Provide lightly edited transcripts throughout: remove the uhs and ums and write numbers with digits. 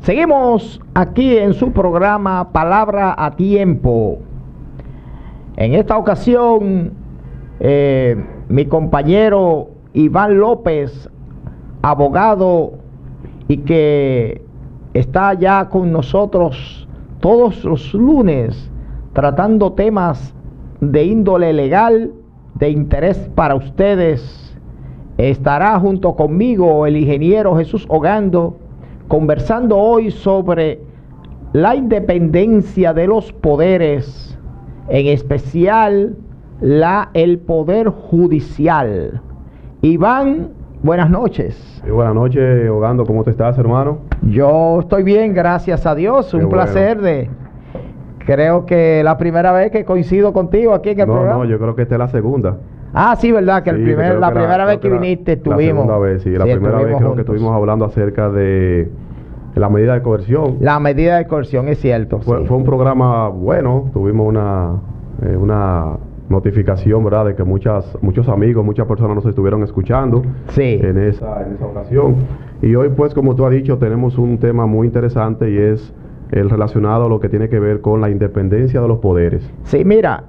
Seguimos aquí en su programa Palabra a Tiempo. En esta ocasión, mi compañero Iván López, abogado, y que está ya con nosotros todos los lunes tratando temas de índole legal, de interés para ustedes. Estará junto conmigo el ingeniero Jesús Ogando, conversando hoy sobre la independencia de los poderes, en especial el poder judicial. Iván, buenas noches. Buenas noches, Ogando, ¿cómo te estás, hermano? Yo estoy bien, gracias a Dios. Un placer creo que la primera vez que coincido contigo aquí en el programa. No, yo creo que esta es la segunda. Ah, sí, verdad, que la primera vez que viniste estuvimos. La segunda vez, sí, la primera vez creo que estuvimos hablando acerca de la medida de coerción. La medida de coerción, es cierto. Fue un programa bueno, tuvimos una notificación, ¿verdad?, de que muchos amigos, muchas personas nos estuvieron escuchando en esa ocasión. Y hoy, pues, como tú has dicho, tenemos un tema muy interesante y es el relacionado a lo que tiene que ver con la independencia de los poderes. Sí, mira,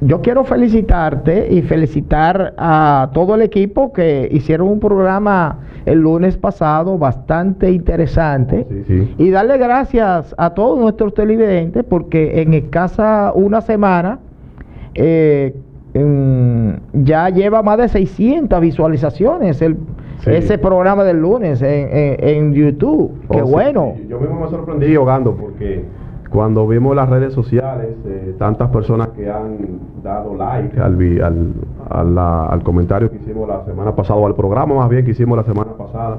yo quiero felicitarte y felicitar a todo el equipo que hicieron un programa el lunes pasado bastante interesante. Sí. Y darle gracias a todos nuestros televidentes porque en escasa una semana ya lleva más de 600 visualizaciones ese programa del lunes en YouTube. Qué bueno. Sí. Yo mismo me sorprendí, Ogando, porque cuando vimos las redes sociales, tantas personas que han dado like al comentario que hicimos la semana pasada, o al programa más bien que hicimos la semana pasada.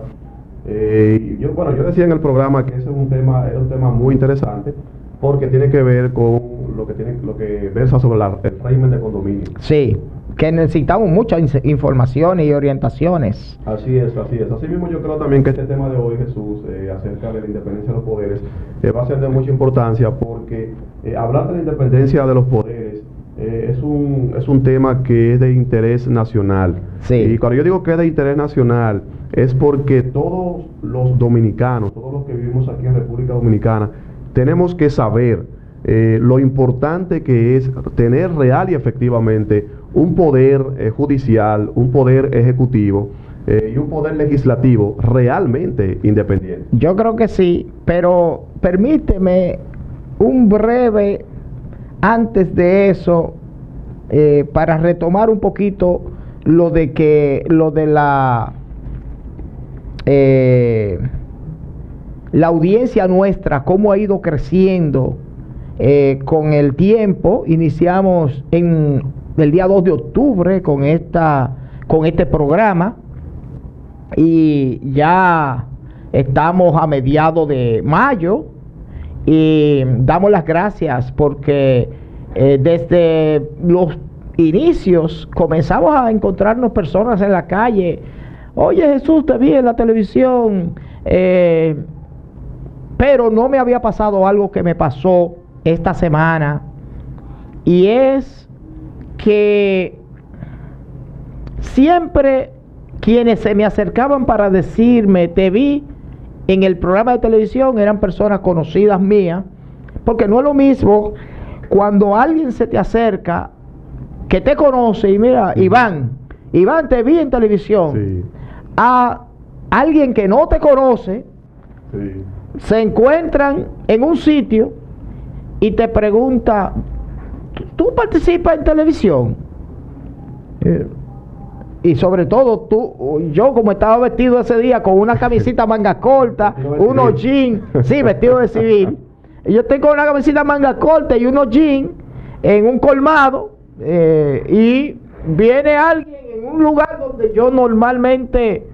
Yo decía en el programa que ese es un tema muy interesante, porque tiene que ver con lo que versa sobre el régimen de condominio. Sí, que necesitamos muchas informaciones y orientaciones. Así es. Así mismo yo creo también que este tema de hoy, Jesús, acerca de la independencia de los poderes, va a ser de mucha importancia, porque hablar de la independencia de los poderes es un tema que es de interés nacional. Sí. Y cuando yo digo que es de interés nacional, es porque todos los dominicanos, todos los que vivimos aquí en República Dominicana, tenemos que saber lo importante que es tener real y efectivamente un poder judicial, un poder ejecutivo y un poder legislativo realmente independiente. Yo creo que sí, pero permíteme un breve antes de eso, para retomar un poquito lo de la audiencia nuestra, cómo ha ido creciendo con el tiempo. Iniciamos el día 2 de octubre con este programa y ya estamos a mediados de mayo, y damos las gracias porque desde los inicios comenzamos a encontrarnos personas en la calle. Oye, Jesús, te vi en la televisión, pero no me había pasado algo que me pasó esta semana, y es que siempre quienes se me acercaban para decirme te vi en el programa de televisión eran personas conocidas mías, porque no es lo mismo cuando alguien se te acerca que te conoce y mira, Iván, te vi en televisión, a alguien que no te conoce, se encuentran en un sitio y te pregunta, ¿tú participas en televisión? Y sobre todo yo como estaba vestido ese día con una camisita manga corta, unos jeans, sí, vestido de civil, y yo estoy con una camisita manga corta y unos jeans en un colmado, y viene alguien en un lugar donde yo normalmente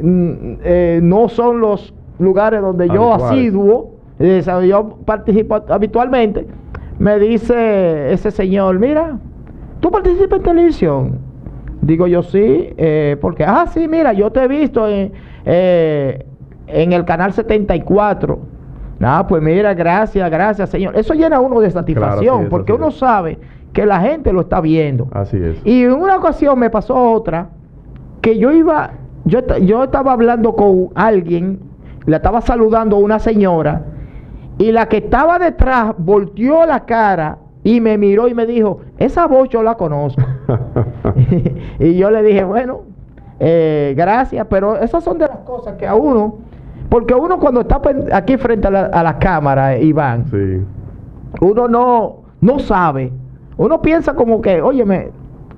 no son los lugares donde yo asiduo, yo participo habitualmente. Me dice ese señor, mira, ¿tú participas en televisión? Digo yo sí, porque, sí, mira, yo te he visto en el canal 74. Pues mira, gracias, señor. Eso llena a uno de satisfacción, claro, porque uno sabe que la gente lo está viendo. Así es. Y en una ocasión me pasó otra, que yo estaba hablando con alguien la estaba saludando una señora, y la que estaba detrás volteó la cara y me miró y me dijo, esa voz yo la conozco. Y yo le dije, bueno, gracias, pero esas son de las cosas que a uno, porque uno cuando está aquí frente a la cámara, Iván, Sí. uno no sabe, uno piensa como que, óyeme,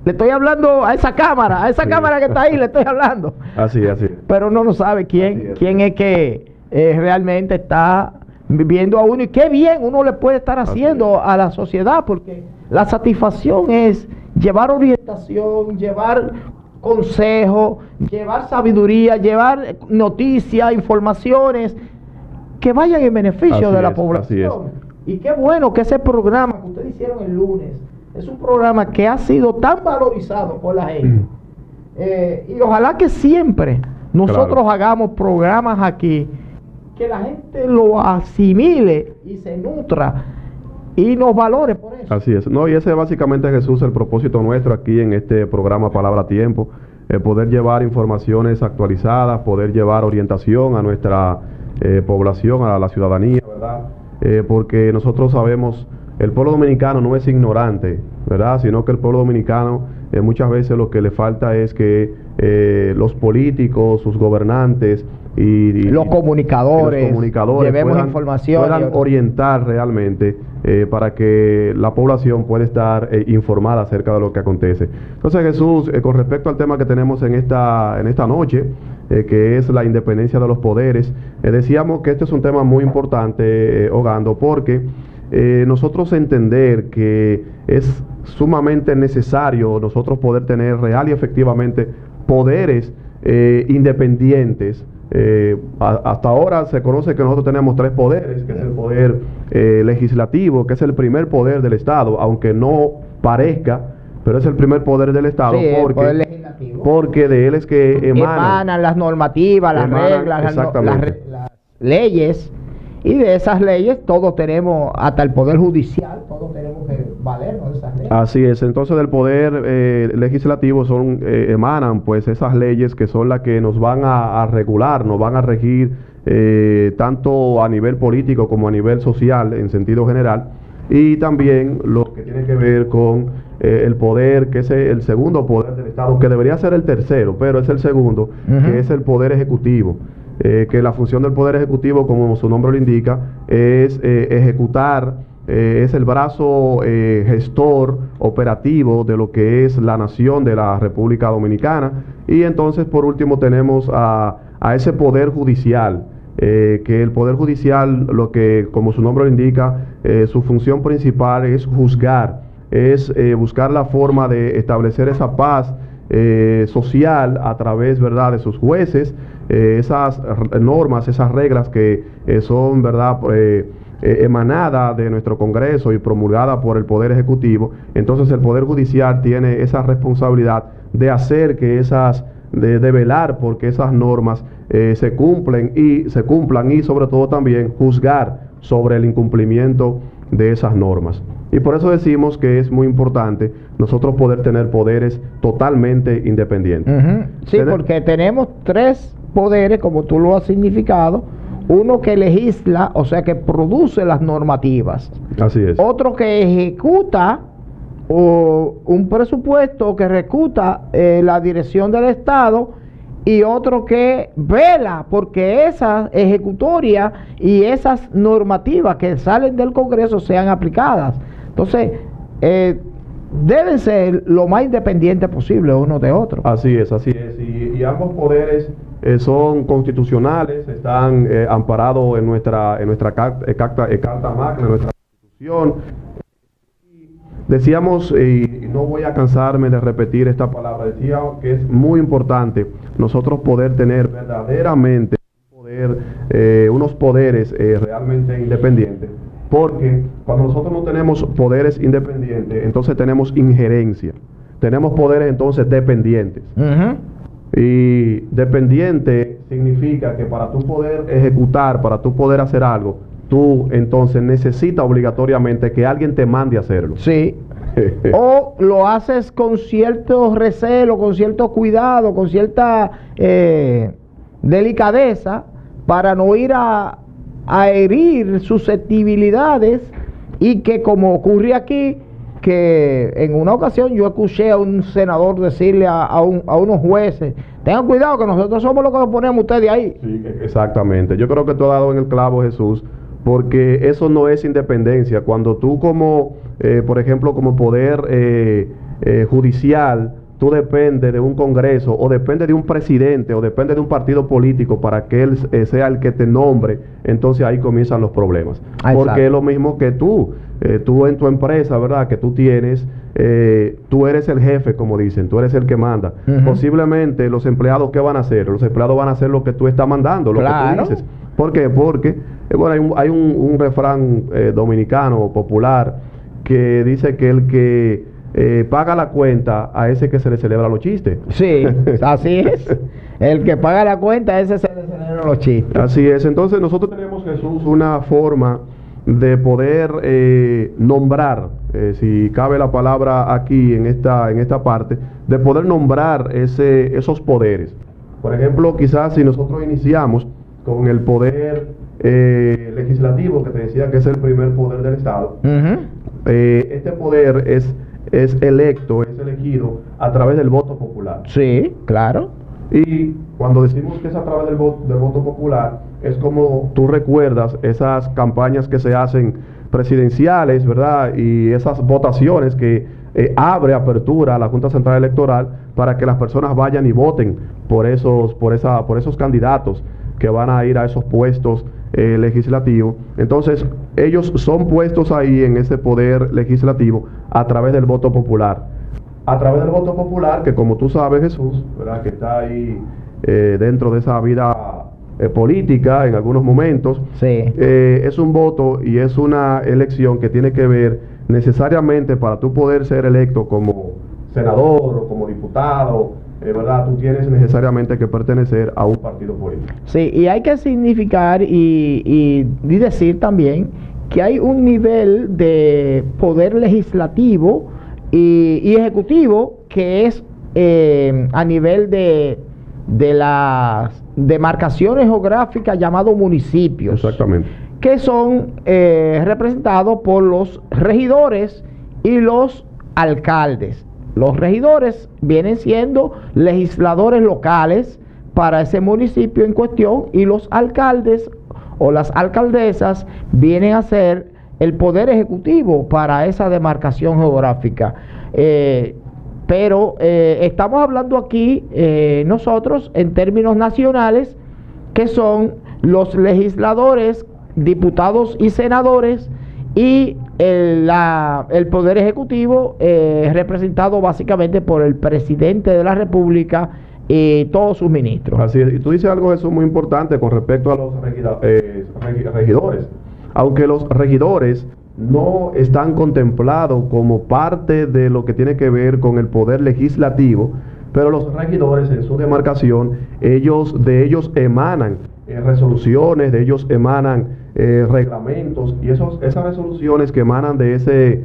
le estoy hablando a esa cámara Sí. que está ahí, le estoy hablando. Así. Pero uno no sabe Así quién es que realmente está viendo a uno, y qué bien uno le puede estar haciendo a la sociedad, porque la satisfacción es llevar orientación, llevar consejo, llevar sabiduría, llevar noticias, informaciones que vayan en beneficio Así de la es, población. así Y qué bueno que ese programa que ustedes hicieron el lunes es un programa que ha sido tan valorizado por la gente. Y ojalá que siempre nosotros hagamos programas aquí que la gente lo asimile y se nutra y nos valore por eso. Así es. No, y ese es básicamente, Jesús, el propósito nuestro aquí en este programa Palabra a Tiempo, poder llevar informaciones actualizadas, poder llevar orientación a nuestra población, a la ciudadanía, ¿verdad? Porque nosotros sabemos, el pueblo dominicano no es ignorante, ¿verdad? Sino que el pueblo dominicano muchas veces lo que le falta es que los políticos, sus gobernantes y los comunicadores llevemos información puedan orientar realmente para que la población pueda estar informada acerca de lo que acontece. Entonces, Jesús, con respecto al tema que tenemos en esta noche, que es la independencia de los poderes, decíamos que este es un tema muy importante, Ogando, porque nosotros entender que es sumamente necesario nosotros poder tener real y efectivamente poderes independientes. Hasta ahora se conoce que nosotros tenemos 3 poderes, que es el poder legislativo, que es el primer poder del Estado, aunque no parezca, pero es el primer poder del Estado, sí, poder legislativo, porque de él es que emanan las normativas, las reglas, las leyes, y de esas leyes todos tenemos, hasta el poder judicial, todos tenemos que valernos de esas leyes. Así es. Entonces del poder legislativo emanan pues esas leyes que son las que nos van a regular, nos van a regir tanto a nivel político como a nivel social en sentido general, y también lo que tiene que ver con el poder, que es el segundo poder del Estado, que debería ser el tercero, pero es el segundo, que es el poder ejecutivo. Que la función del Poder Ejecutivo, como su nombre lo indica, es ejecutar, es el brazo gestor operativo de lo que es la nación de la República Dominicana. Y entonces, por último, tenemos a ese Poder Judicial, que el Poder Judicial, lo que, como su nombre lo indica, su función principal es juzgar, es buscar la forma de establecer esa paz social a través, ¿verdad?, de sus jueces, esas normas, esas reglas que son, ¿verdad?, emanadas de nuestro Congreso y promulgadas por el Poder Ejecutivo. Entonces el Poder Judicial tiene esa responsabilidad de hacer que de velar porque esas normas se cumplan y sobre todo también juzgar sobre el incumplimiento de esas normas. Y por eso decimos que es muy importante nosotros poder tener poderes totalmente independientes. Sí, porque tenemos 3 poderes, como tú lo has significado. Uno que legisla, o sea, que produce las normativas. Así es. Otro que ejecuta un presupuesto, que ejecuta la dirección del Estado, y otro que vela porque esas ejecutorias y esas normativas que salen del Congreso sean aplicadas. Entonces, deben ser lo más independientes posible uno de otro. Así es, así es. Y ambos poderes son constitucionales, están amparados en nuestra Carta Magna, en nuestra Constitución. Decíamos, y no voy a cansarme de repetir esta palabra, decía que es muy importante nosotros poder tener verdaderamente unos poderes realmente independientes, porque cuando nosotros no tenemos poderes independientes, entonces tenemos injerencia, tenemos poderes entonces dependientes. Y dependiente significa que para tú poder ejecutar, para tú poder hacer algo, tú entonces necesitas obligatoriamente que alguien te mande a hacerlo. Sí. O lo haces con cierto recelo, con cierto cuidado, con cierta delicadeza, para no ir a herir susceptibilidades, y que, como ocurre aquí, que en una ocasión yo escuché a un senador decirle a unos jueces: tengan cuidado que nosotros somos los que nos ponemos ustedes ahí. Sí, exactamente. Yo creo que tú has dado en el clavo, Jesús, porque eso no es independencia. Cuando tú como, por ejemplo, como poder judicial, tú dependes de un Congreso, o depende de un presidente, o depende de un partido político para que él sea el que te nombre, entonces ahí comienzan los problemas. Exacto. Porque es lo mismo que tú en tu empresa, ¿verdad? Que tú tienes, tú eres el jefe, como dicen, tú eres el que manda. Posiblemente los empleados, ¿qué van a hacer? Los empleados van a hacer lo que tú estás mandando, lo que tú dices. ¿Por qué? Porque, bueno, hay un refrán dominicano popular que dice que el que paga la cuenta, a ese que se le celebra los chistes. Sí, así es. El que paga la cuenta, a ese se le celebran los chistes. Así es. Entonces nosotros tenemos, Jesús, una forma de poder nombrar, si cabe la palabra aquí en esta parte, de poder nombrar esos poderes. Por ejemplo, quizás si nosotros iniciamos con el poder legislativo, que te decía que es el primer poder del Estado, este poder es electo, es elegido a través del voto popular. Sí, claro. Y cuando decimos que es a través del voto popular, es como tú recuerdas esas campañas que se hacen presidenciales, ¿verdad? Y esas votaciones que abre apertura a la Junta Central Electoral para que las personas vayan y voten por esos candidatos que van a ir a esos puestos legislativos. Entonces, ellos son puestos ahí en ese poder legislativo a través del voto popular. A través del voto popular, que como tú sabes, Jesús, ¿verdad? Que está ahí dentro de esa vida política en algunos momentos. Sí. Es un voto y es una elección que tiene que ver necesariamente, para tú poder ser electo como senador o como diputado, ¿verdad? Tú tienes necesariamente que pertenecer a un partido político. Sí, y hay que significar y decir también que hay un nivel de poder legislativo y ejecutivo que es a nivel de las demarcaciones geográficas llamados municipios. Exactamente. Que son representados por los regidores y los alcaldes. Los regidores vienen siendo legisladores locales para ese municipio en cuestión, y los alcaldes o las alcaldesas vienen a ser el poder ejecutivo para esa demarcación geográfica. Pero estamos hablando aquí nosotros en términos nacionales, que son los legisladores, diputados y senadores, y el poder ejecutivo representado básicamente por el presidente de la República y todos sus ministros. Así es. Y tú dices algo, eso muy importante con respecto a los regidores. Aunque los regidores no están contemplados como parte de lo que tiene que ver con el poder legislativo, pero los regidores en su demarcación, de ellos emanan resoluciones, de ellos emanan reglamentos, y esas resoluciones que emanan de ese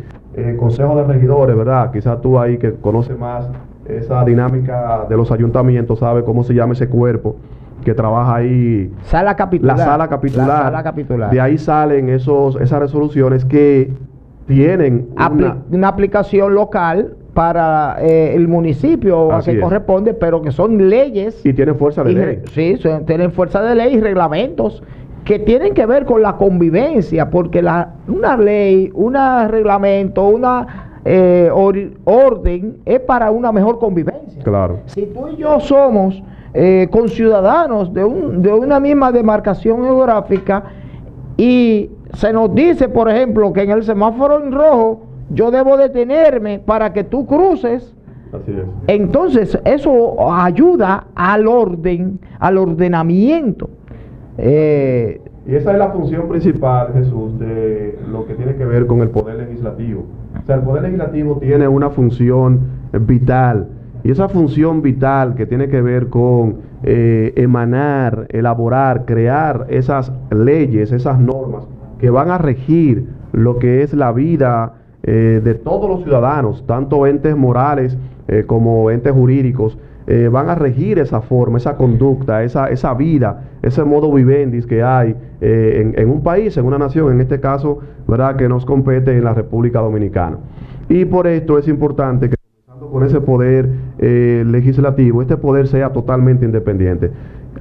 consejo de regidores, ¿verdad? Quizás tú ahí, que conoces más esa dinámica de los ayuntamientos, sabes cómo se llama ese cuerpo que trabaja ahí. Sala capitular. La sala capitular. La sala capitular. De ahí salen esas resoluciones que tienen una aplicación local para el municipio a que corresponde, pero que son leyes. Y tienen fuerza de ley. Sí, tienen fuerza de ley y reglamentos que tienen que ver con la convivencia, porque una ley, un reglamento, una orden es para una mejor convivencia. Claro. Si tú y yo somos conciudadanos de una misma demarcación geográfica, y se nos dice, por ejemplo, que en el semáforo en rojo yo debo detenerme para que tú cruces. Así es. Entonces eso ayuda al orden, al ordenamiento. Y esa es la función principal, Jesús, de lo que tiene que ver con el poder legislativo. O sea, el poder legislativo tiene una función vital, y esa función vital que tiene que ver con emanar, elaborar, crear esas leyes, esas normas que van a regir lo que es la vida de todos los ciudadanos, tanto entes morales como entes jurídicos, van a regir esa forma, esa conducta, esa vida, ese modo vivendis que hay en un país, en una nación, en este caso, ¿verdad?, que nos compete en la República Dominicana. Y por esto es importante que, comenzando con ese poder legislativo, este poder sea totalmente independiente.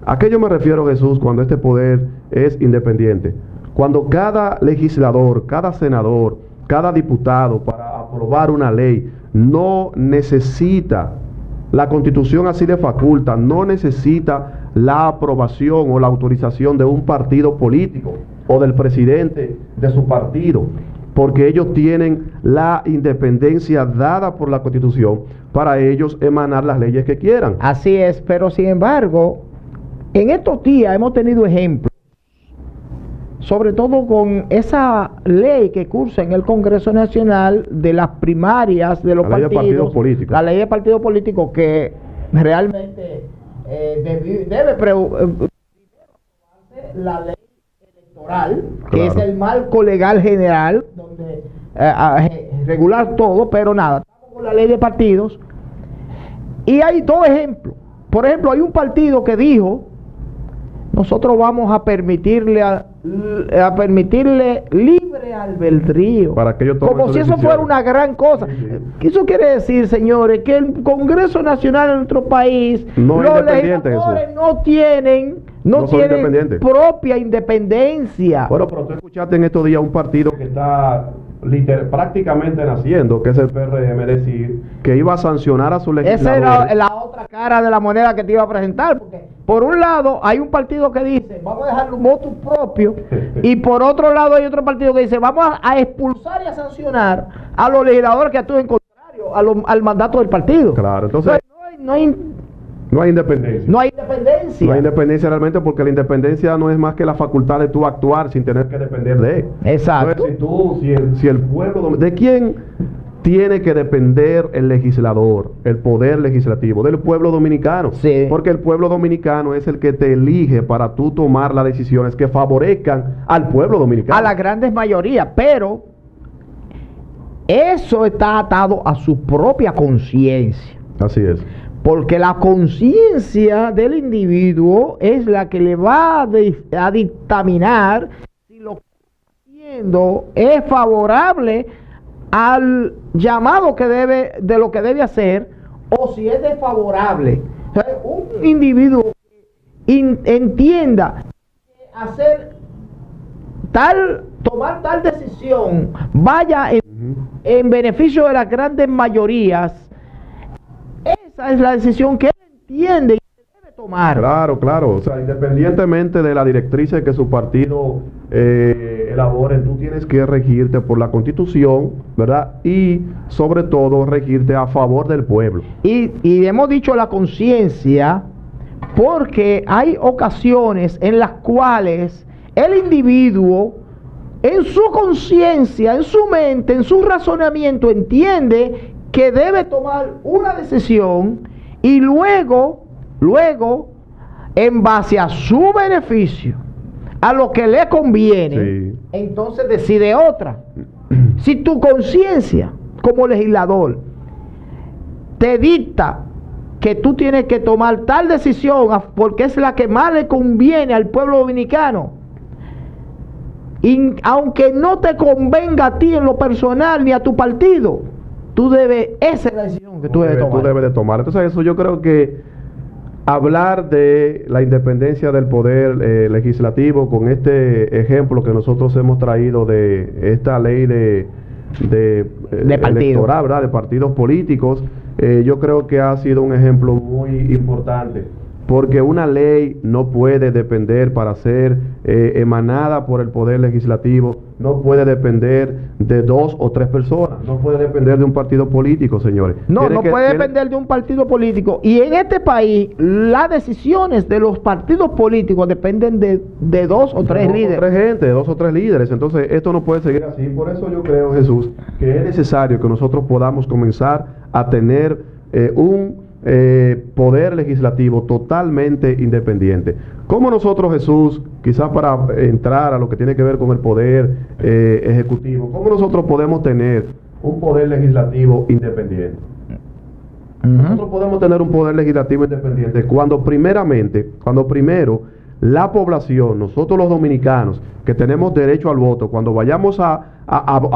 ¿A qué yo me refiero, Jesús, cuando este poder es independiente? Cuando cada legislador, cada senador, cada diputado, para aprobar una ley, no necesita, la Constitución así le faculta, no necesita la aprobación o la autorización de un partido político o del presidente de su partido, porque ellos tienen la independencia dada por la Constitución para ellos emanar las leyes que quieran. Así es, pero sin embargo, en estos días hemos tenido ejemplos, sobre todo con esa ley que cursa en el Congreso Nacional de las primarias de los partidos políticos. La ley de partidos políticos que realmente debe preocuparse la ley electoral, que es el marco legal general, donde regular todo, pero nada, estamos con la ley de partidos. Y hay dos ejemplos. Por ejemplo, hay un partido que dijo: nosotros vamos a permitirle libre albedrío, para que yo tome como si eso fuera una gran cosa. Sí. Eso quiere decir, señores, que el Congreso Nacional de nuestro país, no los legisladores no tienen propia independencia. Bueno, pero tú escuchaste en estos días un partido que está prácticamente naciendo, que es el PRM, decir que iba a sancionar a sus legisladores. Esa era la otra cara de la moneda que te iba a presentar, porque por un lado hay un partido que dice vamos a dejar un voto propio, y por otro lado hay otro partido que dice vamos a expulsar y a sancionar a los legisladores que actúen contrario al mandato del partido. Claro, entonces no hay independencia. No hay independencia. No hay independencia realmente, porque la independencia no es más que la facultad de tú actuar sin tener que depender de él. Exacto. Entonces, si el pueblo... ¿De quién tiene que depender el legislador, el poder legislativo? Del pueblo dominicano. Sí. Porque el pueblo dominicano es el que te elige para tú tomar las decisiones que favorezcan al pueblo dominicano. A la grandes mayoría, pero eso está atado a su propia conciencia. Así es. Porque la conciencia del individuo es la que le va a dictaminar si lo que está haciendo es favorable al llamado de lo que debe hacer, o si es desfavorable. O sea, un individuo que entienda que tomar tal decisión vaya en beneficio de las grandes mayorías, esa es la decisión que él entiende y debe tomar. Claro. O sea, independientemente de las directrices que su partido elabore, tú tienes que regirte por la Constitución, ¿verdad? Y sobre todo regirte a favor del pueblo. Y hemos dicho la conciencia porque hay ocasiones en las cuales el individuo, en su conciencia, en su mente, en su razonamiento, entiende que debe tomar una decisión y luego, en base a su beneficio, a lo que le conviene, sí, entonces decide otra. Si tu conciencia como legislador te dicta que tú tienes que tomar tal decisión porque es la que más le conviene al pueblo dominicano, y aunque no te convenga a ti en lo personal ni a tu partido, esa es la decisión que tú debes tomar. Tú debes de tomar. Entonces, eso yo creo que hablar de la independencia del poder legislativo con este ejemplo que nosotros hemos traído de esta ley de electoral, ¿verdad?, de partidos políticos, yo creo que ha sido un ejemplo muy importante. Porque una ley no puede depender, para ser emanada por el Poder Legislativo, no puede depender de 2 o 3 personas, no puede depender de un partido político, señores. No puede depender de un partido político. Y en este país, las decisiones de los partidos políticos dependen de 2 o 3 líderes. De 2 o 3 líderes. Entonces, esto no puede seguir así. Por eso yo creo, Jesús, que es necesario que nosotros podamos comenzar a tener un poder legislativo totalmente independiente. ¿Cómo nosotros, Jesús, quizás para entrar a lo que tiene que ver con el poder ejecutivo, cómo nosotros podemos tener un poder legislativo independiente. Nosotros podemos tener un poder legislativo independiente cuando primero la población, nosotros los dominicanos que tenemos derecho al voto, cuando vayamos a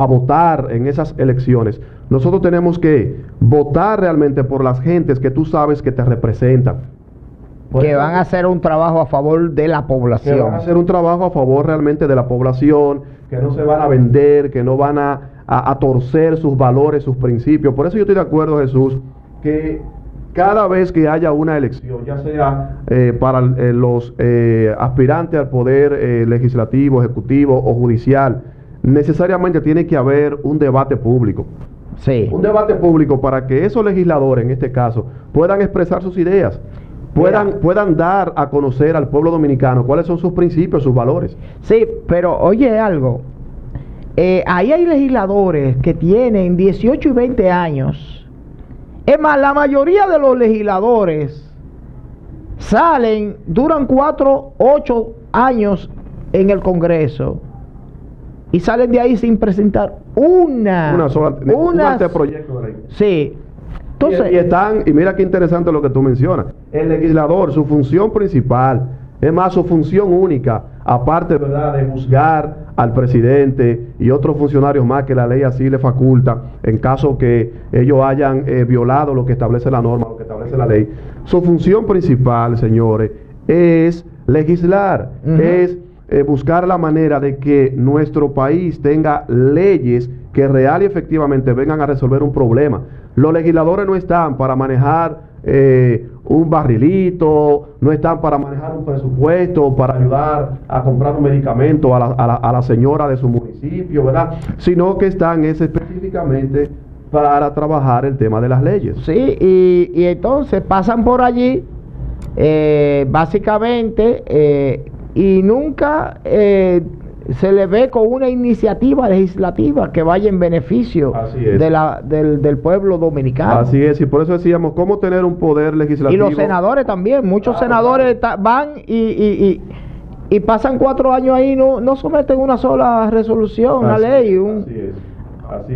votar en esas elecciones, nosotros tenemos que votar realmente por las gentes que tú sabes que te representan. Que van a hacer un trabajo a favor de la población. Que van a hacer un trabajo a favor realmente de la población, que no se van a vender, que no van a torcer sus valores, sus principios. Por eso yo estoy de acuerdo, Jesús, que cada vez que haya una elección, ya sea para los aspirantes al poder legislativo, ejecutivo o judicial, necesariamente tiene que haber un debate público. Sí. Un debate público para que esos legisladores, en este caso, puedan expresar sus ideas, puedan dar a conocer al pueblo dominicano cuáles son sus principios, sus valores. Sí, pero oye algo, ahí hay legisladores que tienen 18 y 20 años. Es más, la mayoría de los legisladores duran 4, 8 años en el Congreso y salen de ahí sin presentar una sola proyecto de ley. Sí. Entonces, y mira qué interesante lo que tú mencionas. El legislador, su función principal, es más, su función única, aparte, ¿verdad?, de juzgar al presidente y otros funcionarios más que la ley así le faculta, en caso que ellos hayan violado lo que establece la norma, lo que establece la ley. Su función principal, señores, es legislar, es buscar la manera de que nuestro país tenga leyes que real y efectivamente vengan a resolver un problema. Los legisladores no están para manejar un barrilito, no están para manejar un presupuesto, para ayudar a comprar un medicamento a la señora de su municipio, ¿verdad? Sino que están específicamente para trabajar el tema de las leyes. Sí, y entonces pasan por allí, básicamente, y nunca se le ve con una iniciativa legislativa que vaya en beneficio del pueblo dominicano. Así es, y por eso decíamos, ¿cómo tener un poder legislativo? Y los senadores también, muchos senadores van y pasan 4 años ahí, no someten una sola resolución, una ley,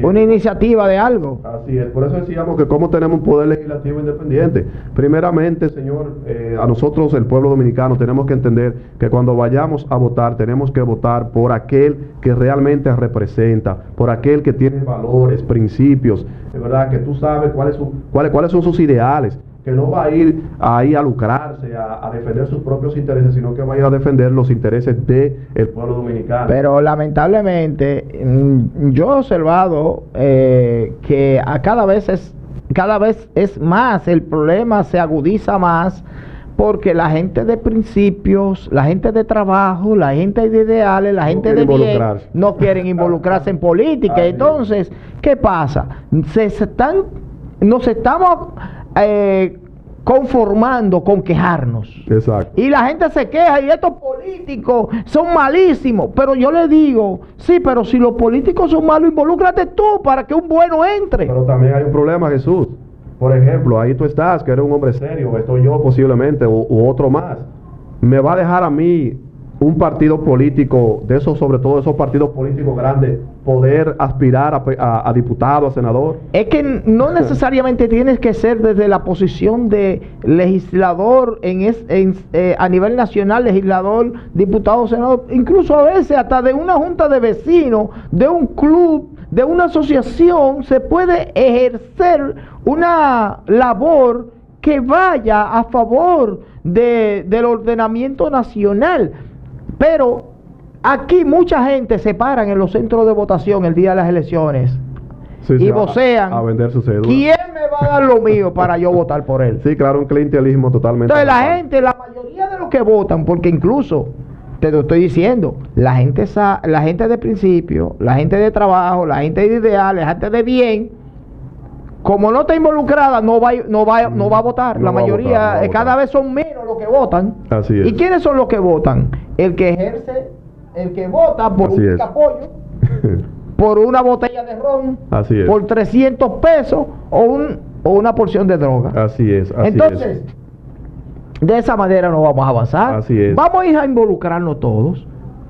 una iniciativa de algo. Así es, por eso decíamos que cómo tenemos un poder legislativo independiente. Primeramente, señor, a nosotros, el pueblo dominicano, tenemos que entender que cuando vayamos a votar, tenemos que votar por aquel que realmente representa, por aquel que tiene valores, principios, de verdad, que tú sabes cuáles son sus ideales, que no va a ir ahí a lucrarse, a defender sus propios intereses, sino que va a ir a defender los intereses del pueblo dominicano. Pero lamentablemente yo he observado que cada vez es más, el problema se agudiza más, porque la gente de principios, la gente de trabajo, la gente de ideales, la gente de bien, no quieren involucrarse en política. Entonces, ¿qué pasa? Nos estamos conformando con quejarnos. Exacto. Y la gente se queja y estos políticos son malísimos. Pero yo le digo, sí, pero si los políticos son malos, involúcrate tú para que un bueno entre. Pero también hay un problema, Jesús. Por ejemplo, ahí tú estás, que eres un hombre serio, estoy yo posiblemente, u otro más. ¿Me va a dejar a mí un partido político, de esos, sobre todo esos partidos políticos grandes, poder aspirar a diputado, a senador? Es que no necesariamente tienes que ser desde la posición de legislador a nivel nacional, legislador, diputado, senador, incluso a veces hasta de una junta de vecinos, de un club, de una asociación, se puede ejercer una labor que vaya a favor del ordenamiento nacional. Pero aquí mucha gente se paran en los centros de votación el día de las elecciones y vocean a vender su cédula. ¿Quién me va a dar lo mío para yo votar por él? Sí, claro, un clientelismo totalmente. Entonces la mayoría de los que votan, porque incluso te lo estoy diciendo, la gente de principio, la gente de trabajo, la gente de ideales, la gente de bien, como no está involucrada, no va a votar. La mayoría, cada vez son menos los que votan. Así es. ¿Y quiénes son los que votan? El que vota por un apoyo, por una botella de ron, por 300 pesos o una porción de droga. Así es. Entonces, de esa manera no vamos a avanzar. Así es. Vamos a ir a involucrarnos todos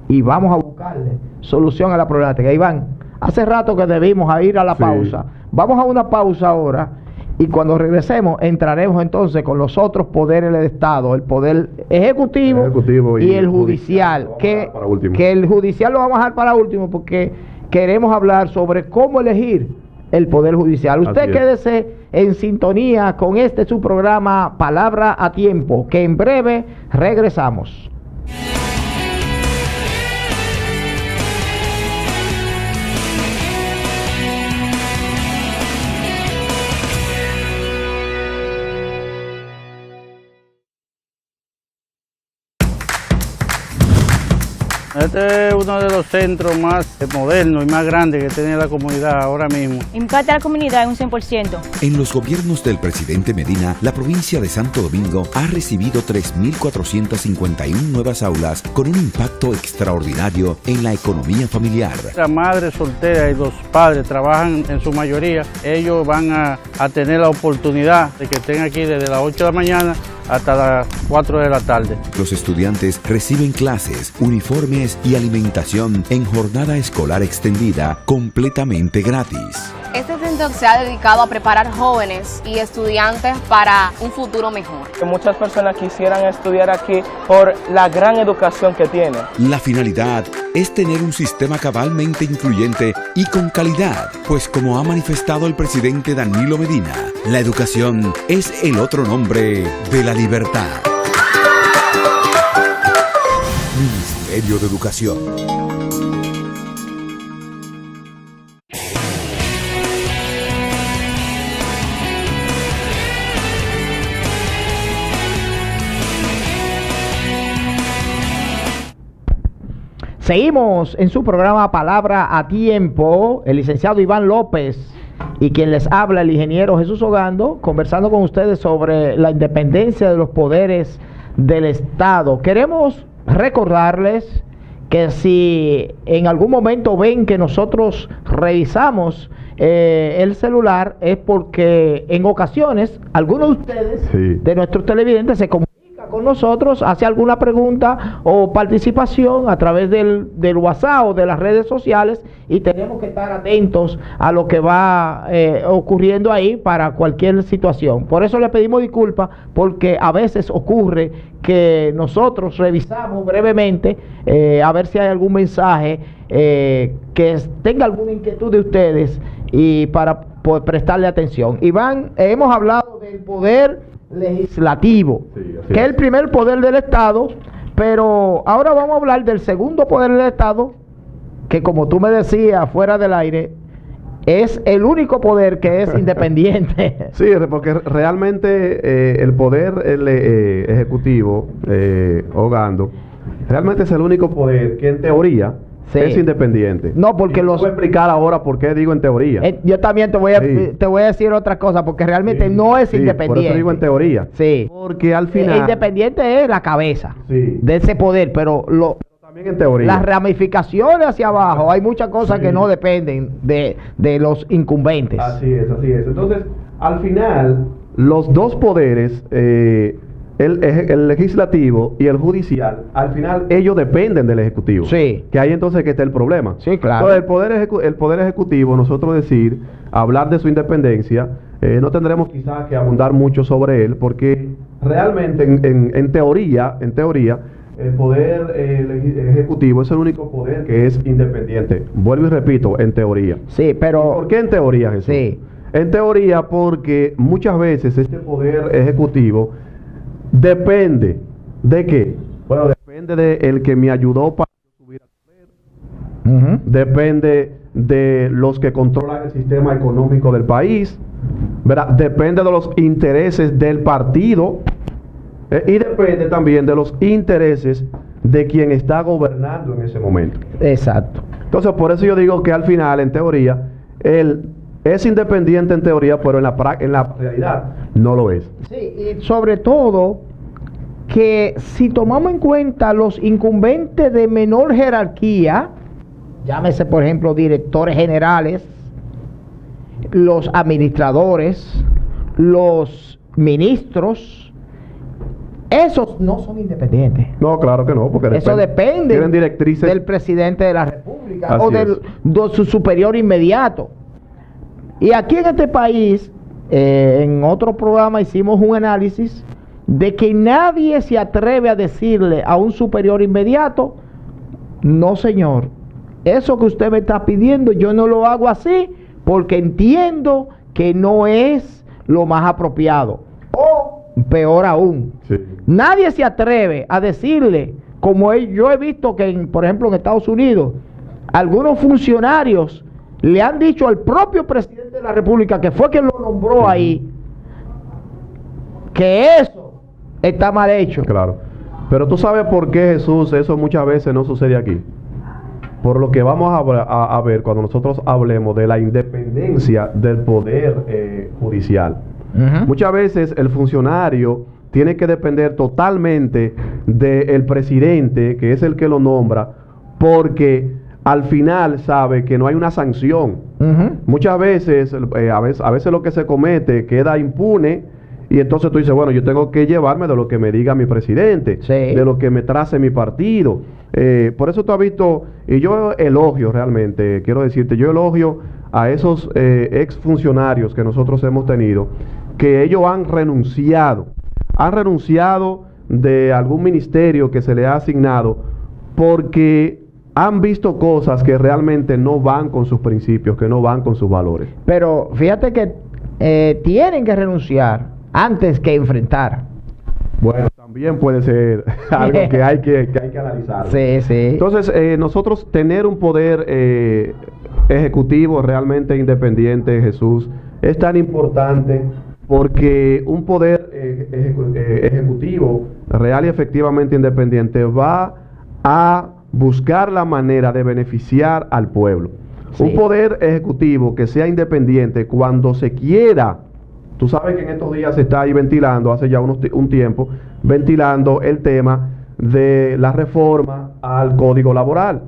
y vamos a buscarle solución a la problemática. Iván, hace rato que debimos ir a la pausa. Vamos a una pausa ahora y cuando regresemos entraremos entonces con los otros poderes del Estado, el poder ejecutivo y el judicial, que el judicial lo vamos a dejar para último porque queremos hablar sobre cómo elegir el poder judicial. Usted quédese en sintonía con su programa Palabra a Tiempo, que en breve regresamos. Este es uno de los centros más modernos y más grandes que tiene la comunidad ahora mismo. Impacta a la comunidad en un 100%. En los gobiernos del presidente Medina, la provincia de Santo Domingo ha recibido 3.451 nuevas aulas con un impacto extraordinario en la economía familiar. La madre soltera y los padres trabajan en su mayoría. Ellos van a tener la oportunidad de que estén aquí desde las 8 de la mañana hasta las 4 de la tarde. Los estudiantes reciben clases, uniformes y alimentación en jornada escolar extendida completamente gratis. Este centro se ha dedicado a preparar jóvenes y estudiantes para un futuro mejor. Muchas personas quisieran estudiar aquí por la gran educación que tiene. La finalidad es tener un sistema cabalmente incluyente y con calidad, pues como ha manifestado el presidente Danilo Medina, la educación es el otro nombre de la libertad. Ministerio de Educación. Seguimos en su programa Palabra a Tiempo, el licenciado Iván López y quien les habla, el ingeniero Jesús Ogando, conversando con ustedes sobre la independencia de los poderes del Estado. Queremos recordarles que si en algún momento ven que nosotros revisamos el celular, es porque en ocasiones algunos de ustedes, de nuestros televidentes, se comunican con nosotros, hace alguna pregunta o participación a través del WhatsApp o de las redes sociales, y tenemos que estar atentos a lo que va ocurriendo ahí para cualquier situación. Por eso le pedimos disculpas, porque a veces ocurre que nosotros revisamos brevemente a ver si hay algún mensaje que tenga alguna inquietud de ustedes y para prestarle atención. Iván, hemos hablado del poder legislativo, que es el primer poder del Estado, pero ahora vamos a hablar del segundo poder del Estado, que como tú me decías fuera del aire, es el único poder que es independiente. Sí, porque realmente el poder ejecutivo, Ogando, realmente es el único poder que en teoría es independiente. No, porque voy a explicar ahora por qué digo en teoría. Yo también te voy a decir otra cosa, porque realmente no es independiente. Por eso digo en teoría. Sí. Porque al final independiente es la cabeza de ese poder, pero también en teoría. Las ramificaciones hacia abajo, hay muchas cosas que no dependen de los incumbentes. Así es. Entonces, al final, los dos poderes, el legislativo y el judicial, al final ellos dependen del ejecutivo. Sí. Que ahí entonces que está el problema. Sí, claro. Entonces, el poder ejecutivo, nosotros hablar de su independencia, no tendremos quizás que abundar mucho sobre él, porque realmente en teoría, el poder ejecutivo es el único poder que es independiente. Vuelvo y repito, en teoría. Sí, pero... ¿Por qué en teoría, Jesús? Sí. En teoría porque muchas veces este poder ejecutivo depende ¿de qué? Bueno, depende de el que me ayudó para subir al poder. Depende de los que controlan el sistema económico del país, ¿verdad? Depende de los intereses del partido y depende también de los intereses de quien está gobernando en ese momento. Exacto. Entonces, por eso yo digo que al final, en teoría, él es independiente en teoría, pero en la realidad no lo es. Sí, y sobre todo que si tomamos en cuenta los incumbentes de menor jerarquía, llámese por ejemplo directores generales, los administradores, los ministros, esos no son independientes. No, claro que no, porque Eso depende tienen directrices del presidente de la República Así o de su superior inmediato. Y aquí en este país, en otro programa hicimos un análisis de que nadie se atreve a decirle a un superior inmediato: no, señor, eso que usted me está pidiendo yo no lo hago así porque entiendo que no es lo más apropiado. O peor aún, Sí. nadie se atreve a decirle, como yo he visto que, por ejemplo, en Estados Unidos, algunos funcionarios le han dicho al propio presidente de la República, que fue quien lo nombró ahí, que eso está mal hecho. Claro. Pero tú sabes por qué, Jesús, eso muchas veces no sucede aquí. Por lo que vamos a ver cuando nosotros hablemos de la independencia del poder judicial. Muchas veces el funcionario tiene que depender totalmente del presidente, que es el que lo nombra, porque al final sabe que no hay una sanción. Muchas veces, a veces lo que se comete queda impune, y entonces tú dices, bueno, yo tengo que llevarme de lo que me diga mi presidente, Sí. de lo que me trace mi partido. Por eso tú has visto, y yo elogio realmente, quiero decirte, yo elogio a esos exfuncionarios que nosotros hemos tenido, que ellos han renunciado de algún ministerio que se le ha asignado porque han visto cosas que realmente no van con sus principios, que no van con sus valores. Pero fíjate que tienen que renunciar antes que enfrentar. Bueno, también puede ser algo que hay que analizar. Sí, sí. Entonces, nosotros tener un poder ejecutivo realmente independiente, Jesús, es tan importante porque un poder ejecutivo real y efectivamente independiente va a buscar la manera de beneficiar al pueblo. Sí. Un poder ejecutivo que sea independiente cuando se quiera. Tú sabes que en estos días se está ahí ventilando, hace ya un tiempo, ventilando el tema de la reforma al Código Laboral.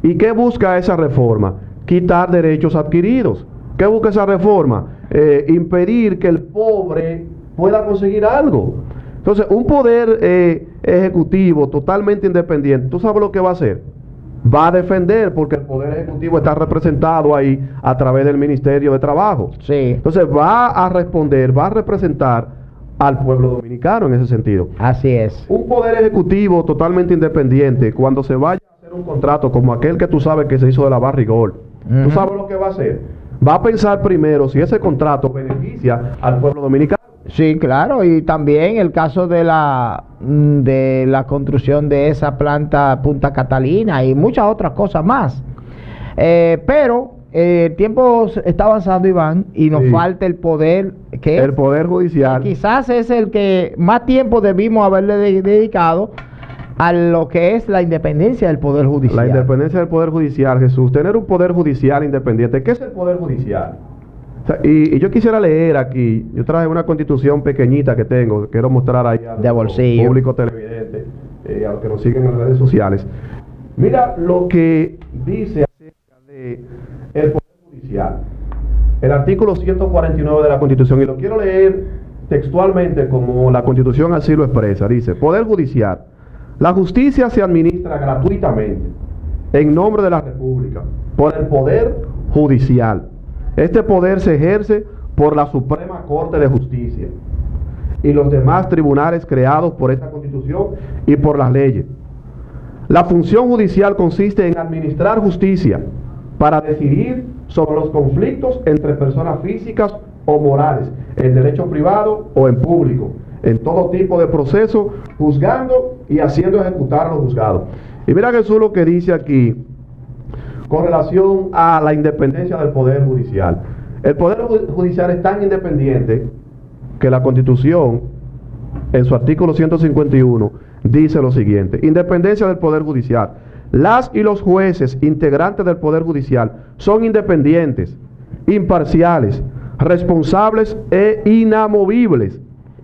¿Y qué busca esa reforma? Quitar derechos adquiridos. ¿Qué busca esa reforma? Impedir que el pobre pueda conseguir algo. Entonces, un poder ejecutivo totalmente independiente, ¿tú sabes lo que va a hacer? Va a defender, porque el poder ejecutivo está representado ahí a través del Ministerio de Trabajo. Sí. Entonces va a responder, va a representar al pueblo dominicano en ese sentido. Así es. Un poder ejecutivo totalmente independiente, cuando se vaya a hacer un contrato como aquel que tú sabes que se hizo de la Barrigol, ¿tú sabes lo que va a hacer? Va a pensar primero si ese contrato beneficia al pueblo dominicano. Sí, claro, y también el caso de la construcción de esa planta Punta Catalina y muchas otras cosas más. Pero el tiempo está avanzando, Iván, y nos Sí. falta el poder, que El poder judicial. quizás es el que más tiempo debimos haberle dedicado a lo que es la independencia del poder judicial. La independencia del poder judicial, Jesús. Tener un poder judicial independiente. ¿Qué es el poder judicial? O sea, y yo quisiera leer aquí, yo traje una constitución pequeñita que tengo, que quiero mostrar ahí a De bolsillo. público televidente, a los que nos siguen en las redes sociales. Mira lo que dice acerca de el poder judicial. El artículo 149 de la Constitución, y lo quiero leer textualmente como la Constitución así lo expresa. Dice: Poder judicial. La justicia se administra gratuitamente en nombre de la República por el Poder Judicial. Este poder se ejerce por la Suprema Corte de Justicia y los demás tribunales creados por esta Constitución y por las leyes. La función judicial consiste en administrar justicia para decidir sobre los conflictos entre personas físicas o morales, en derecho privado o en público, en todo tipo de proceso, juzgando y haciendo ejecutar a los juzgados. Y mira Jesús lo que dice aquí con relación a la independencia del Poder Judicial. El Poder Judicial es tan independiente que la Constitución, en su artículo 151, dice lo siguiente: independencia del Poder Judicial. Las y los jueces integrantes del Poder Judicial son independientes, imparciales, responsables e inamovibles,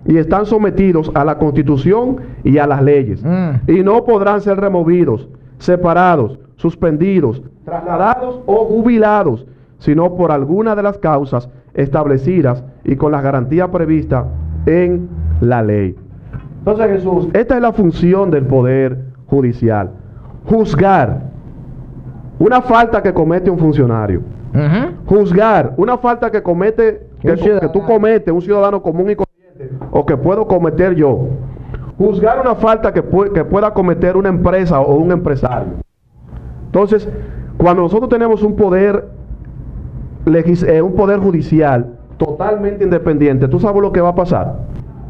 y están sometidos a la Constitución y a las leyes, y no podrán ser removidos, separados, suspendidos, trasladados o jubilados, sino por alguna de las causas establecidas y con las garantías previstas en la ley. Entonces, Jesús, esta es la función del Poder Judicial. Juzgar una falta que comete un funcionario. Juzgar una falta que comete, que tú cometes, un ciudadano común y corriente, o que puedo cometer yo. Juzgar una falta que pueda cometer una empresa o un empresario. Entonces, cuando nosotros tenemos un poder judicial totalmente independiente, ¿tú sabes lo que va a pasar?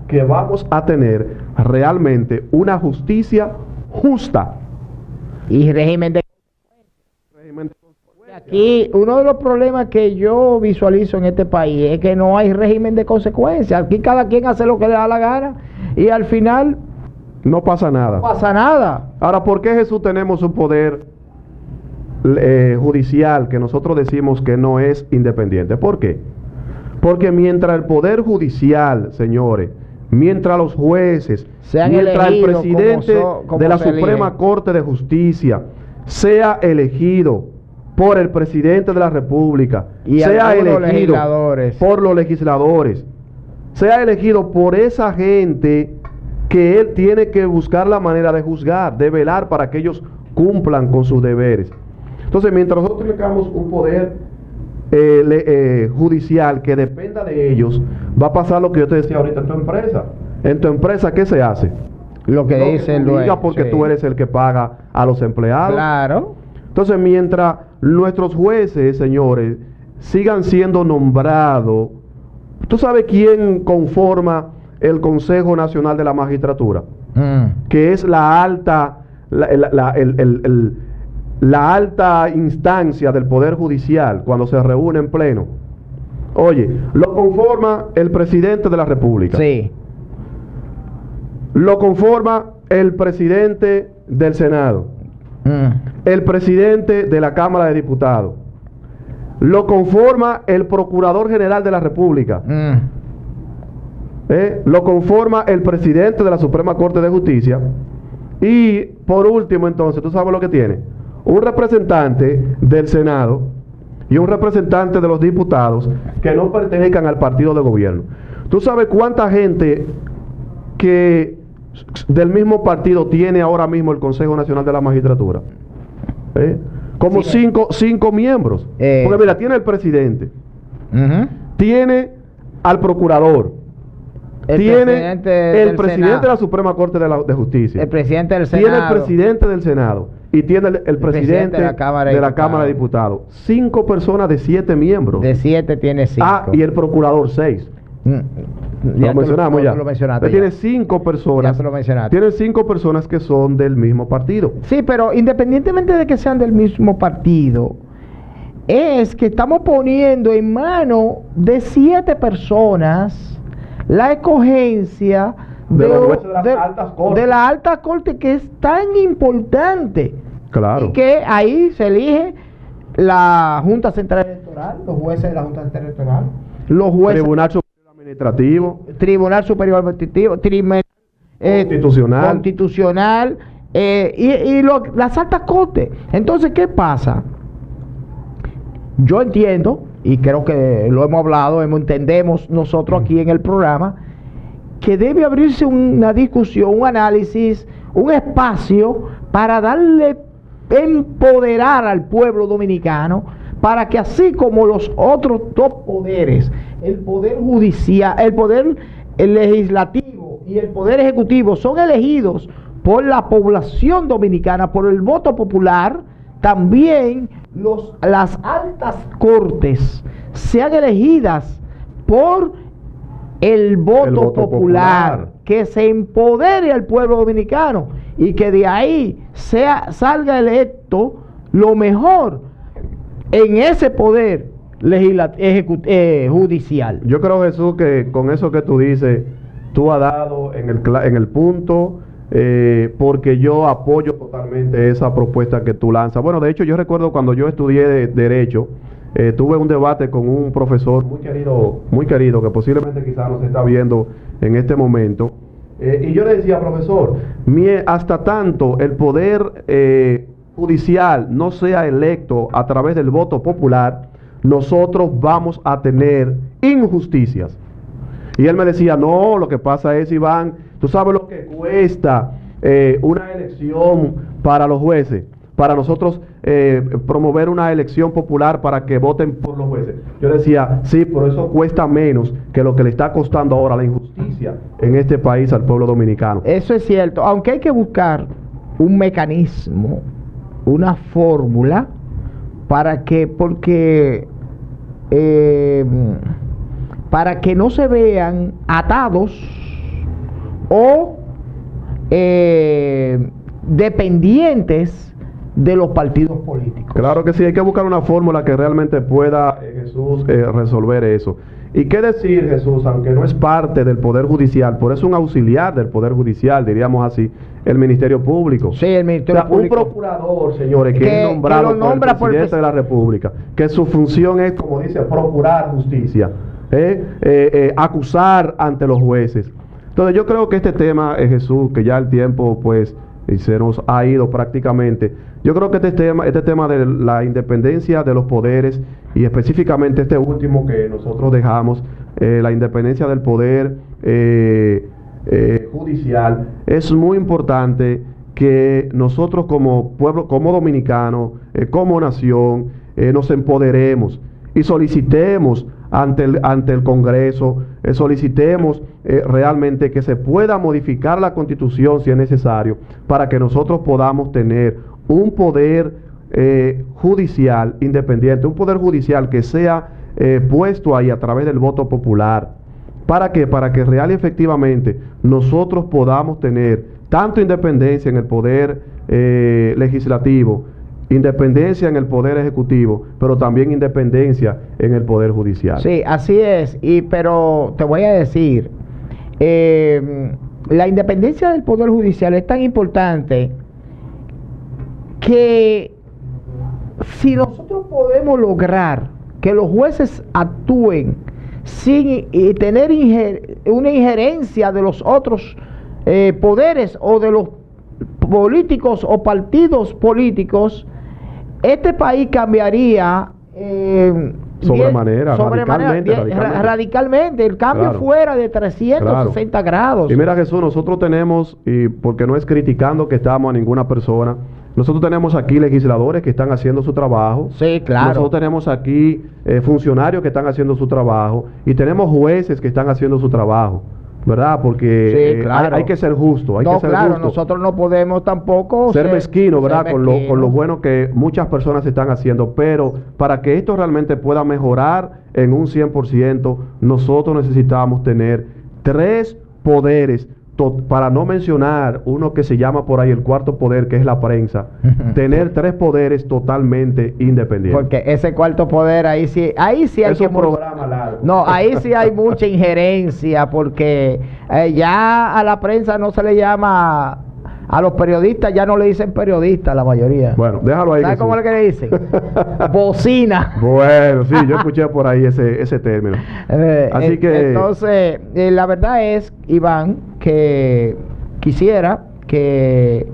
Que vamos a tener realmente una justicia justa. Y régimen de... Aquí, uno de los problemas que yo visualizo en este país es que no hay régimen de consecuencias. Aquí cada quien hace lo que le da la gana y al final no pasa nada. No pasa nada. Ahora, ¿por qué, Jesús, tenemos un poder judicial que nosotros decimos que no es independiente? ¿Por qué? Porque mientras el poder judicial, señores, mientras los jueces, mientras el presidente de la Suprema Corte de Justicia sea elegido por el presidente de la República, y sea elegido por los legisladores, sea elegido por esa gente que él tiene que buscar la manera de juzgar, de velar para que ellos cumplan con sus deberes. Entonces, mientras nosotros tengamos un poder judicial que dependa de ellos, va a pasar lo que yo te decía ahorita en tu empresa. En tu empresa, ¿qué se hace? Lo que dice el dueño. Porque tú eres el que paga a los empleados. Claro. Entonces, mientras nuestros jueces, señores, sigan siendo nombrados, ¿tú sabes quién conforma el Consejo Nacional de la Magistratura? Que es la alta instancia del Poder Judicial cuando se reúne en pleno. Oye, lo conforma el presidente de la República. Sí. Lo conforma el presidente del Senado. El presidente de la Cámara de Diputados. Lo conforma el Procurador General de la República. Lo conforma el presidente de la Suprema Corte de Justicia. Y por último, entonces, ¿tú sabes lo que tiene? Un representante del Senado y un representante de los diputados que no pertenezcan al partido de gobierno. ¿Tú sabes cuánta gente que del mismo partido tiene ahora mismo el Consejo Nacional de la Magistratura? Como sí, cinco miembros. Porque mira, tiene el presidente, tiene al procurador, tiene el presidente de la Suprema Corte de Justicia, el presidente del Senado, tiene el presidente del Senado y tiene el presidente de la Cámara de Diputados. 5 personas de 7 miembros. De 7 tiene 5. Y el procurador 6. Lo mencionamos ya. Tiene 5 personas. Tienen 5 personas que son del mismo partido. Sí, pero independientemente de que sean del mismo partido, es que estamos poniendo en manos de 7 personas la escogencia de la alta corte, que es tan importante. Claro. Y que ahí se elige la Junta Central Electoral, los jueces de la Junta Central Electoral, los jueces, Tribunal Superior Administrativo, Constitucional, las altas cortes. Entonces, ¿qué pasa? Yo entiendo, y creo que lo hemos hablado, entendemos nosotros aquí en el programa, que debe abrirse una discusión, un análisis, un espacio para empoderar al pueblo dominicano, para que así como los otros 2 poderes, el poder judicial, el legislativo y el poder ejecutivo, son elegidos por la población dominicana, por el voto popular, también las altas cortes sean elegidas por el voto popular, que se empodere al pueblo dominicano y que de ahí salga electo lo mejor en ese poder judicial. Yo creo, Jesús, que con eso que tú dices, tú has dado en el punto, porque yo apoyo totalmente esa propuesta que tú lanzas. Bueno, de hecho, yo recuerdo cuando yo estudié Derecho, tuve un debate con un profesor muy querido, que posiblemente quizás nos está viendo en este momento, y yo le decía, profesor, hasta tanto el poder judicial no sea electo a través del voto popular, nosotros vamos a tener injusticias. Y él me decía, no, lo que pasa es, Iván, ¿Tú sabes lo que cuesta una elección para los jueces? Para nosotros promover una elección popular para que voten por los jueces. Yo decía, sí, pero eso cuesta menos que lo que le está costando ahora la injusticia en este país al pueblo dominicano. Eso es cierto, aunque hay que buscar un mecanismo, una fórmula para que, para que no se vean atados o dependientes de los partidos políticos. Claro que sí, hay que buscar una fórmula que realmente pueda, Jesús, resolver eso. ¿Y qué decir, Jesús? Aunque no es parte del Poder Judicial, pero es un auxiliar del Poder Judicial, diríamos así, el Ministerio Público. Sí, el Ministerio Público. Un procurador, señores, que es nombrado por el presidente de la República, que su función es, como dice, procurar justicia, acusar ante los jueces. Entonces yo creo que este tema, Jesús, que ya el tiempo, pues, se nos ha ido prácticamente. Yo creo que este tema de la independencia de los poderes, y específicamente este último que nosotros dejamos, la independencia del poder judicial, es muy importante que nosotros como pueblo, como dominicanos, como nación, nos empoderemos y solicitemos ante el Congreso, solicitemos realmente que se pueda modificar la Constitución si es necesario, para que nosotros podamos tener un poder judicial independiente, un poder judicial que sea puesto ahí a través del voto popular. ¿Para qué? Para que real y efectivamente nosotros podamos tener tanto independencia en el poder legislativo, independencia en el poder ejecutivo, pero también independencia en el poder judicial. Sí, así es. Pero te voy a decir, la independencia del poder judicial es tan importante que si nosotros podemos lograr que los jueces actúen sin tener una injerencia de los otros poderes o de los políticos o partidos políticos, este país cambiaría radicalmente. El cambio fuera de 360 grados. Y mira, Jesús, nosotros tenemos, y porque no es criticando que estamos a ninguna persona, nosotros tenemos aquí legisladores que están haciendo su trabajo. Sí, claro. Nosotros tenemos aquí funcionarios que están haciendo su trabajo, y tenemos jueces que están haciendo su trabajo, ¿verdad? Porque sí, claro, hay que ser justo. Nosotros no podemos tampoco ser mezquino, ¿verdad? Con lo bueno que muchas personas están haciendo, pero para que esto realmente pueda mejorar en un 100%, nosotros necesitamos tener 3 poderes, para no mencionar uno que se llama por ahí el cuarto poder, que es la prensa, tener 3 poderes totalmente independientes. Porque ese cuarto poder, ahí sí hay es un programa largo. No, ahí sí hay mucha injerencia, porque ya a la prensa no se le llama, a los periodistas ya no le dicen periodistas la mayoría. Bueno, déjalo ahí. ¿Sabes cómo es que le dicen? Bocina. Bueno, sí, yo escuché por ahí ese término. Así que... Entonces, la verdad es, Iván, que quisiera que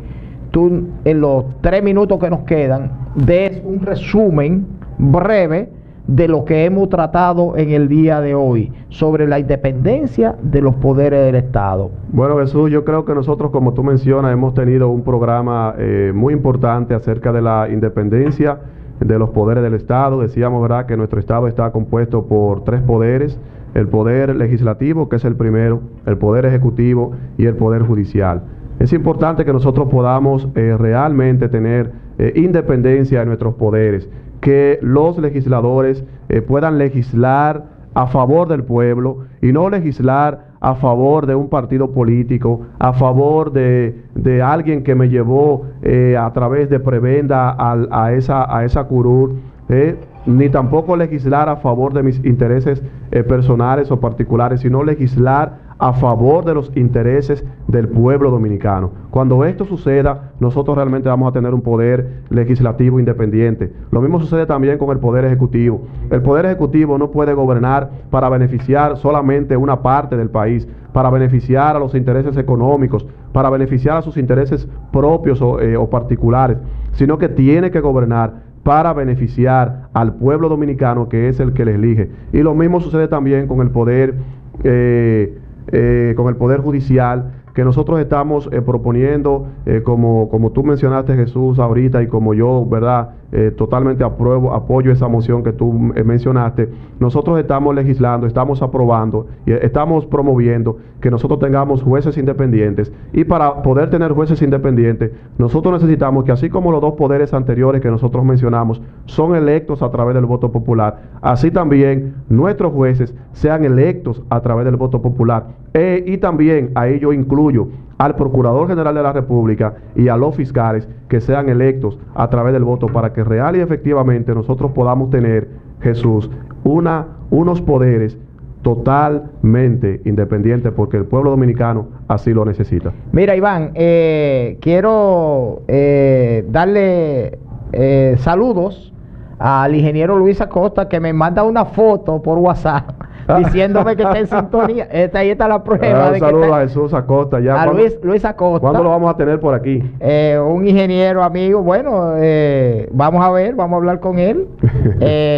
tú en los 3 minutos que nos quedan des un resumen breve de lo que hemos tratado en el día de hoy sobre la independencia de los poderes del Estado. Bueno, Jesús, yo creo que nosotros, como tú mencionas, hemos tenido un programa muy importante acerca de la independencia de los poderes del Estado. Decíamos, ¿verdad?, que nuestro Estado está compuesto por 3 poderes: el poder legislativo, que es el primero, el poder ejecutivo y el poder judicial. Es importante que nosotros podamos realmente tener independencia de nuestros poderes, que los legisladores puedan legislar a favor del pueblo y no legislar a favor de un partido político, a favor de alguien que me llevó a través de prebenda a esa curul, ni tampoco legislar a favor de mis intereses personales o particulares, sino legislar a favor de los intereses del pueblo dominicano. Cuando esto suceda, nosotros realmente vamos a tener un poder legislativo independiente. Lo mismo sucede también con el poder ejecutivo. El poder ejecutivo no puede gobernar para beneficiar solamente una parte del país, para beneficiar a los intereses económicos, para beneficiar a sus intereses propios o particulares, sino que tiene que gobernar para beneficiar al pueblo dominicano, que es el que le elige. Y lo mismo sucede también con el poder judicial, que nosotros estamos proponiendo, como tú mencionaste, Jesús, ahorita, y como yo, ¿verdad? Totalmente apoyo esa moción que tú mencionaste. Nosotros estamos legislando, estamos aprobando y estamos promoviendo que nosotros tengamos jueces independientes, y para poder tener jueces independientes nosotros necesitamos que, así como los dos poderes anteriores que nosotros mencionamos son electos a través del voto popular, así también nuestros jueces sean electos a través del voto popular, y también a ello incluyo al Procurador General de la República y a los fiscales que sean electos a través del voto, para que real y efectivamente nosotros podamos tener, Jesús, unos poderes totalmente independientes, porque el pueblo dominicano así lo necesita. Mira, Iván, quiero darle saludos al ingeniero Luis Acosta, que me manda una foto por WhatsApp diciéndome que está en sintonía. Ahí está la prueba. Un saludo a Jesús Acosta. Ya, a Luis Acosta. ¿Cuándo lo vamos a tener por aquí? Un ingeniero amigo. Bueno, vamos a ver, vamos a hablar con él.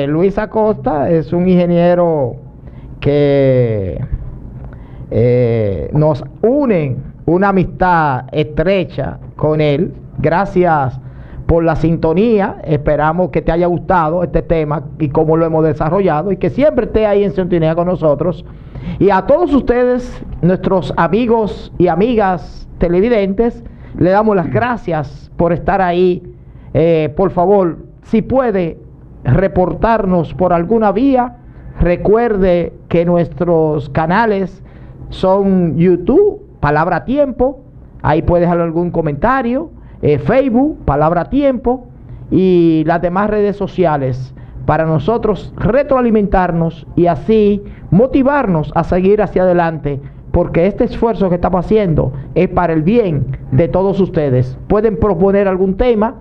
Luis Acosta es un ingeniero que nos une una amistad estrecha con él. Gracias por la sintonía. Esperamos que te haya gustado este tema y cómo lo hemos desarrollado, y que siempre esté ahí en sintonía con nosotros. Y a todos ustedes, nuestros amigos y amigas televidentes, le damos las gracias por estar ahí. Por favor, si puede reportarnos por alguna vía, recuerde que nuestros canales son YouTube, Palabra Tiempo, ahí puede dejar algún comentario, Facebook, Palabra Tiempo, y las demás redes sociales, para nosotros retroalimentarnos y así motivarnos a seguir hacia adelante, porque este esfuerzo que estamos haciendo es para el bien de todos ustedes. Pueden proponer algún tema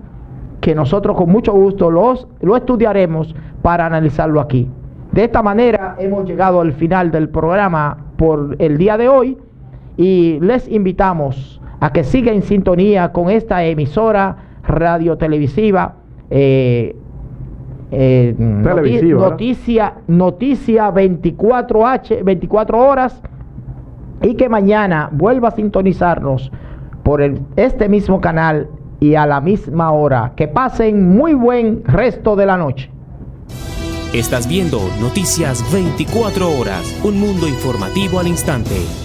que nosotros con mucho gusto lo estudiaremos para analizarlo aquí. De esta manera hemos llegado al final del programa por el día de hoy, y les invitamos a que siga en sintonía con esta emisora radio-televisiva, Noticia 24 horas, y que mañana vuelva a sintonizarnos por este mismo canal y a la misma hora. Que pasen muy buen resto de la noche. Estás viendo Noticias 24 horas, un mundo informativo al instante.